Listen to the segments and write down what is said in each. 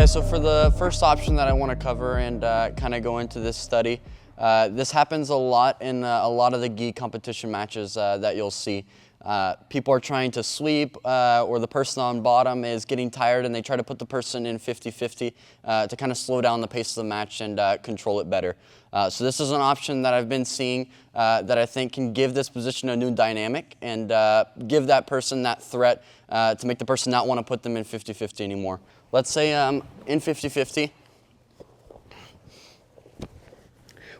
so for the first option that I want to cover and kind of go into this study, this happens a lot in a lot of the gi competition matches that you'll see. People are trying to sweep, or the person on bottom is getting tired and they try to put the person in 50-50 to kind of slow down the pace of the match and control it better. So this is an option that I've been seeing that I think can give this position a new dynamic and give that person that threat to make the person not want to put them in 50-50 anymore. Let's say in 50-50.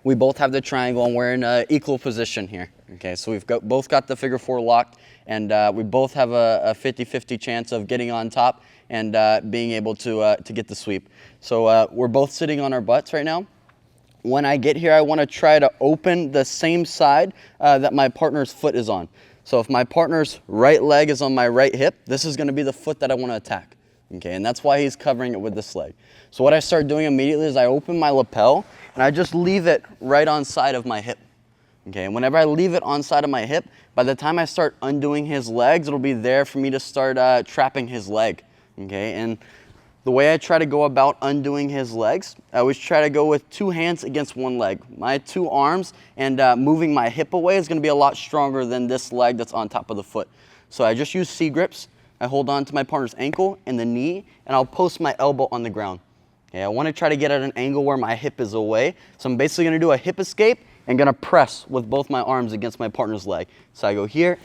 We both have the triangle and we're in an equal position here. Okay, so we've both got the figure four locked, and we both have a 50-50 chance of getting on top and being able to get the sweep. So we're both sitting on our butts right now. When I get here, I want to try to open the same side that my partner's foot is on. So if my partner's right leg is on my right hip, this is going to be the foot that I want to attack. Okay, and that's why he's covering it with this leg. So what I start doing immediately is I open my lapel and I just leave it right on side of my hip. Okay, and whenever I leave it on side of my hip, by the time I start undoing his legs, it'll be there for me to start trapping his leg. Okay, and the way I try to go about undoing his legs, I always try to go with two hands against one leg. My two arms and moving my hip away is going to be a lot stronger than this leg that's on top of the foot. So I just use C grips. I hold on to my partner's ankle and the knee, and I'll post my elbow on the ground. Okay, I want to try to get at an angle where my hip is away. So I'm basically going to do a hip escape and going to press with both my arms against my partner's leg. So I go here,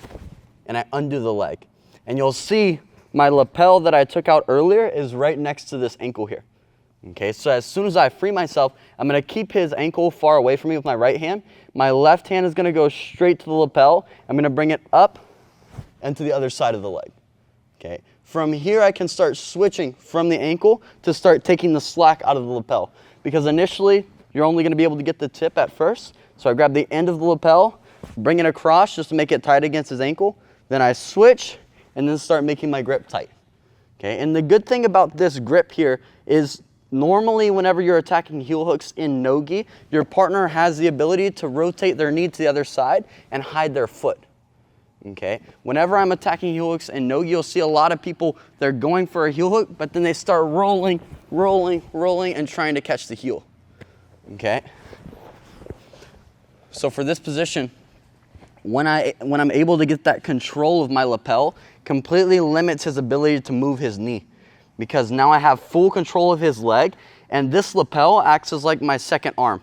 and I undo the leg. And you'll see my lapel that I took out earlier is right next to this ankle here. Okay, so as soon as I free myself, I'm going to keep his ankle far away from me with my right hand. My left hand is going to go straight to the lapel. I'm going to bring it up and to the other side of the leg. Okay. From here, I can start switching from the ankle to start taking the slack out of the lapel. Because initially, you're only going to be able to get the tip at first. So I grab the end of the lapel, bring it across just to make it tight against his ankle. Then I switch and then start making my grip tight. Okay. And the good thing about this grip here is normally whenever you're attacking heel hooks in no-gi, your partner has the ability to rotate their knee to the other side and hide their foot. Okay. Whenever I'm attacking heel hooks in no-gi, you'll see a lot of people, they're going for a heel hook, but then they start rolling, and trying to catch the heel. Okay. So for this position, when I'm able to get that control of my lapel, completely limits his ability to move his knee. Because now I have full control of his leg, and this lapel acts as like my second arm.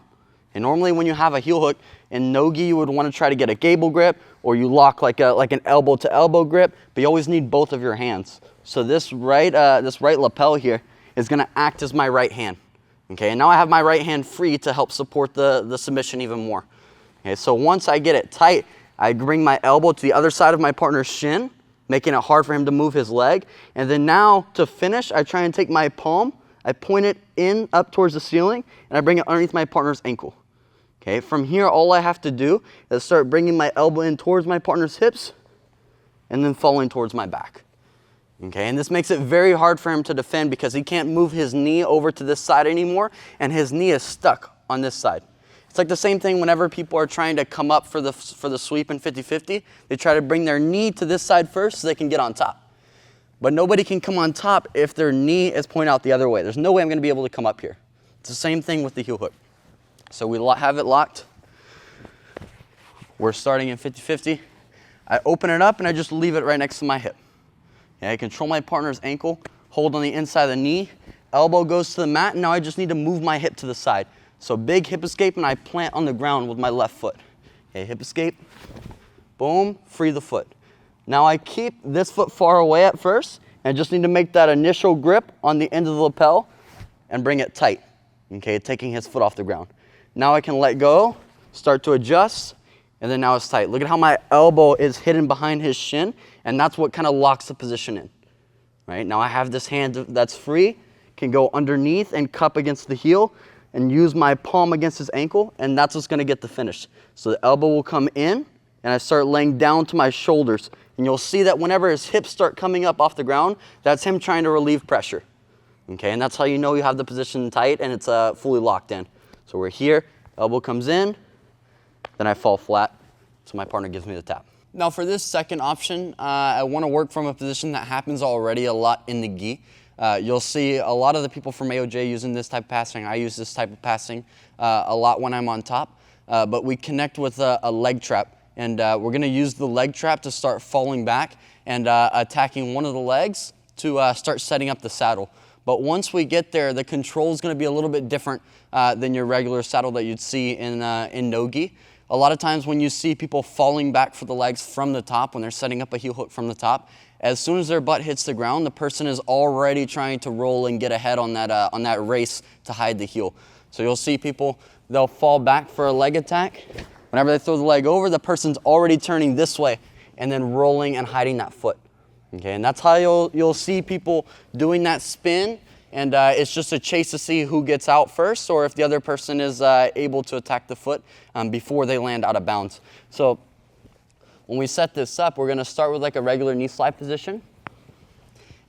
And normally when you have a heel hook in no-gi, you would want to try to get a gable grip, or you lock like an elbow-to-elbow grip, but you always need both of your hands. So this right lapel here is going to act as my right hand. Okay, and now I have my right hand free to help support the submission even more. Okay, so once I get it tight, I bring my elbow to the other side of my partner's shin, making it hard for him to move his leg. And then now to finish, I try and take my palm, I point it in up towards the ceiling, and I bring it underneath my partner's ankle. Okay, from here, all I have to do is start bringing my elbow in towards my partner's hips and then falling towards my back. Okay, and this makes it very hard for him to defend because he can't move his knee over to this side anymore, and his knee is stuck on this side. It's like the same thing whenever people are trying to come up for the sweep in 50-50. They try to bring their knee to this side first so they can get on top. But nobody can come on top if their knee is pointed out the other way. There's no way I'm going to be able to come up here. It's the same thing with the heel hook. So we have it locked. We're starting in 50-50. I open it up and I just leave it right next to my hip. Okay, I control my partner's ankle, hold on the inside of the knee, elbow goes to the mat, and now I just need to move my hip to the side. So big hip escape, and I plant on the ground with my left foot. Okay, hip escape, boom, free the foot. Now I keep this foot far away at first, and I just need to make that initial grip on the end of the lapel and bring it tight, okay, taking his foot off the ground. Now I can let go, start to adjust, and then now it's tight. Look at how my elbow is hidden behind his shin, and that's what kind of locks the position in. Right? Now I have this hand that's free, can go underneath and cup against the heel, and use my palm against his ankle, and that's what's going to get the finish. So the elbow will come in, and I start laying down to my shoulders. And you'll see that whenever his hips start coming up off the ground, that's him trying to relieve pressure. Okay, and that's how you know you have the position tight and it's fully locked in. So we're here, elbow comes in, then I fall flat, so my partner gives me the tap. Now for this second option, I want to work from a position that happens already a lot in the gi. You'll see a lot of the people from AOJ using this type of passing. I use this type of passing a lot when I'm on top, but we connect with a leg trap, and we're going to use the leg trap to start falling back and attacking one of the legs to start setting up the saddle. But once we get there, the control is going to be a little bit different than your regular saddle that you'd see in no-gi. A lot of times when you see people falling back for the legs from the top, when they're setting up a heel hook from the top, as soon as their butt hits the ground, the person is already trying to roll and get ahead on that race to hide the heel. So you'll see people, they'll fall back for a leg attack. Whenever they throw the leg over, the person's already turning this way and then rolling and hiding that foot. Okay, and that's how you'll see people doing that spin, and it's just a chase to see who gets out first, or if the other person is able to attack the foot before they land out of bounds. So when we set this up, we're going to start with like a regular knee slide position,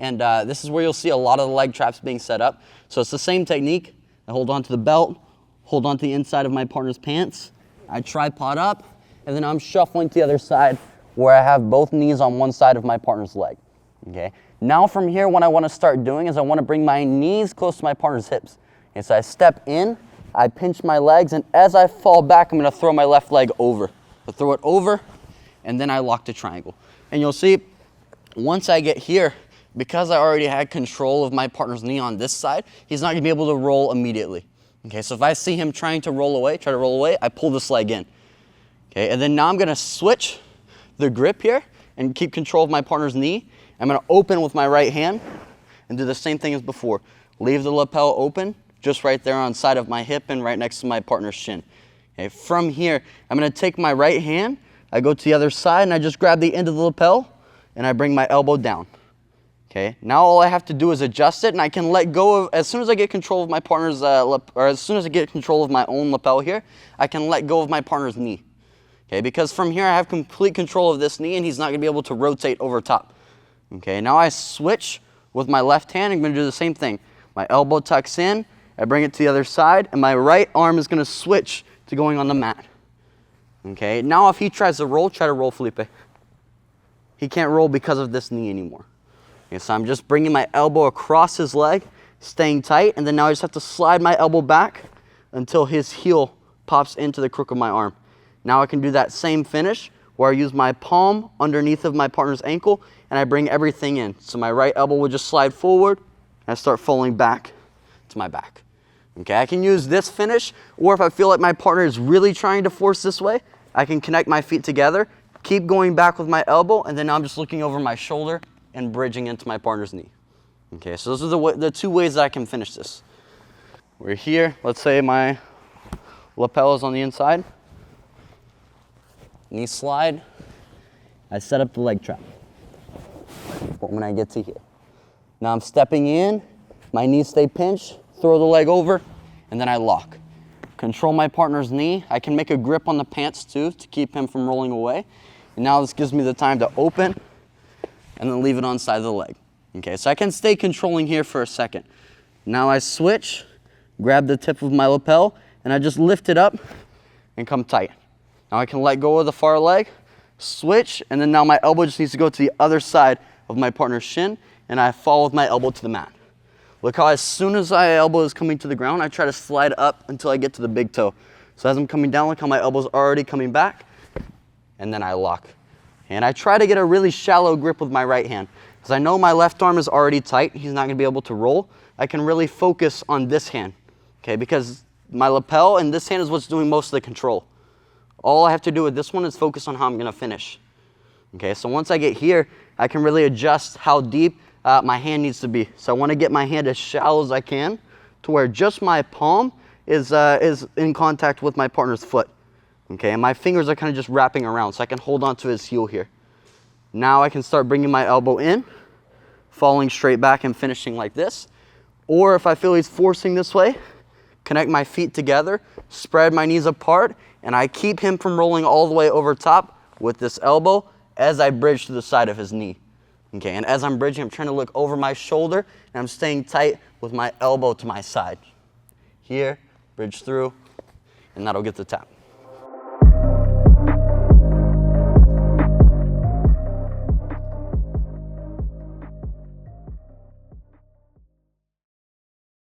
and this is where you'll see a lot of the leg traps being set up. So it's the same technique. I hold on to the belt, hold on to the inside of my partner's pants, I tripod up, and then I'm shuffling to the other side where I have both knees on one side of my partner's leg. Okay. Now from here, what I want to start doing is I want to bring my knees close to my partner's hips. Okay, so I step in, I pinch my legs, and as I fall back, I'm going to throw my left leg over. I throw it over, and then I lock the triangle. And you'll see, once I get here, because I already had control of my partner's knee on this side, he's not going to be able to roll immediately. Okay, so if I see him try to roll away, I pull this leg in. Okay, and then now I'm going to switch the grip here and keep control of my partner's knee. I'm going to open with my right hand and do the same thing as before. Leave the lapel open, just right there on side of my hip and right next to my partner's shin. Okay, from here, I'm going to take my right hand, I go to the other side, and I just grab the end of the lapel, and I bring my elbow down. Okay, now all I have to do is adjust it, and I can let go of, as soon as I get control of my partner's, or as soon as I get control of my own lapel here, I can let go of my partner's knee. Okay, because from here I have complete control of this knee, and he's not going to be able to rotate over top. Okay, now I switch with my left hand. I'm going to do the same thing. My elbow tucks in, I bring it to the other side, and my right arm is going to switch to going on the mat. Okay, now if he tries to roll, try to roll, Felipe. He can't roll because of this knee anymore. Okay, so I'm just bringing my elbow across his leg, staying tight, and then now I just have to slide my elbow back until his heel pops into the crook of my arm. Now I can do that same finish where I use my palm underneath of my partner's ankle and I bring everything in. So my right elbow will just slide forward and I start falling back to my back. Okay, I can use this finish, or if I feel like my partner is really trying to force this way, I can connect my feet together, keep going back with my elbow, and then now I'm just looking over my shoulder and bridging into my partner's knee. Okay, so those are the two ways that I can finish this. We're here, let's say my lapel is on the inside. Knee slide, I set up the leg trap when I get to here. Now I'm stepping in, my knees stay pinched, throw the leg over, and then I lock. Control my partner's knee. I can make a grip on the pants too to keep him from rolling away. And now this gives me the time to open and then leave it on side of the leg. Okay, so I can stay controlling here for a second. Now I switch, grab the tip of my lapel, and I just lift it up and come tight. Now I can let go of the far leg, switch, and then now my elbow just needs to go to the other side of my partner's shin, and I fall with my elbow to the mat. Look how as soon as my elbow is coming to the ground, I try to slide up until I get to the big toe. So as I'm coming down, look how my elbow's already coming back, and then I lock. And I try to get a really shallow grip with my right hand. Because I know my left arm is already tight, he's not gonna be able to roll. I can really focus on this hand, okay? Because my lapel and this hand is what's doing most of the control. All I have to do with this one is focus on how I'm gonna finish. Okay, so once I get here, I can really adjust how deep my hand needs to be. So I wanna get my hand as shallow as I can to where just my palm is in contact with my partner's foot. Okay, and my fingers are kind of just wrapping around so I can hold on to his heel here. Now I can start bringing my elbow in, falling straight back and finishing like this. Or if I feel he's forcing this way, connect my feet together, spread my knees apart, and I keep him from rolling all the way over top with this elbow as I bridge to the side of his knee. Okay, and as I'm bridging, I'm trying to look over my shoulder, and I'm staying tight with my elbow to my side. Here, bridge through, and that'll get the tap.